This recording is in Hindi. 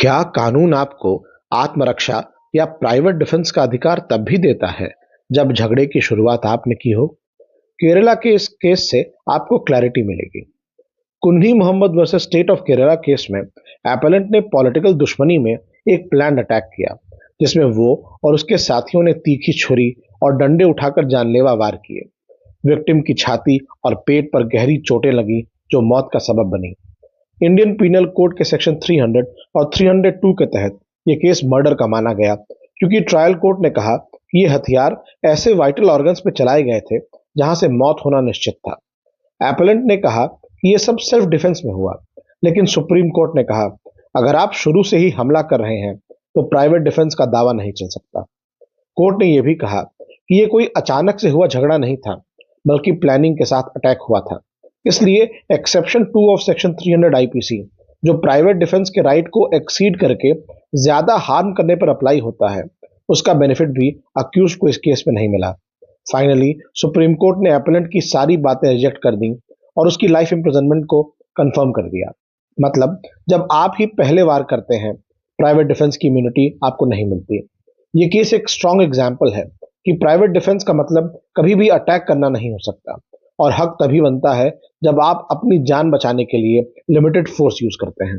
क्या कानून आपको आत्मरक्षा या प्राइवेट डिफेंस का अधिकार तब भी देता है जब झगड़े की शुरुआत आपने की हो? केरला के इस केस से आपको क्लैरिटी मिलेगी। Kunni Mohammed versus state of Kerala case में एपेलेंट ने पॉलिटिकल दुश्मनी में एक प्लान अटैक किया, जिसमें वो और उसके साथियों ने तीखी छुरी और डंडे उठाकर जानलेवा वार किए। विक्टिम की छाती और पेट पर गहरी चोटें लगी, जो मौत का सबब बनी। इंडियन पीनल कोड के सेक्शन 300 और 302 के तहत यह केस मर्डर का माना गया, क्योंकि ट्रायल कोर्ट ने कहा कि ये हथियार ऐसे वाइटल ऑर्गन्स पे चलाए गए थे जहां से मौत होना निश्चित था। एपेलेंट ने कहा कि यह सब सेल्फ डिफेंस में हुआ, लेकिन सुप्रीम कोर्ट ने कहा अगर आप शुरू से ही हमला कर रहे हैं तो प्राइवेट डिफेंस का दावा नहीं चल सकता। कोर्ट ने यह भी कहा कि यह कोई अचानक से हुआ झगड़ा नहीं था, बल्कि प्लानिंग के साथ अटैक हुआ था। इसलिए एक्सेप्शन 2 ऑफ सेक्शन 300 आईपीसी, जो प्राइवेट डिफेंस के राइट को एक्सीड करके ज्यादा हार्म करने पर अप्लाई होता है, उसका बेनिफिट भी अक्यूज को इस केस में नहीं मिला। फाइनली सुप्रीम कोर्ट ने एपेलेंट की सारी बातें रिजेक्ट कर दी और उसकी लाइफ इम्प्रिजनमेंट को कंफर्म कर दिया। मतलब, जब आप ही पहले वार करते हैं, प्राइवेट डिफेंस की इम्यूनिटी आपको नहीं मिलती। ये केस एक स्ट्रॉन्ग एग्जाम्पल है कि प्राइवेट डिफेंस का मतलब कभी भी अटैक करना नहीं हो सकता, और हक तभी बनता है जब आप अपनी जान बचाने के लिए लिमिटेड फोर्स यूज करते हैं।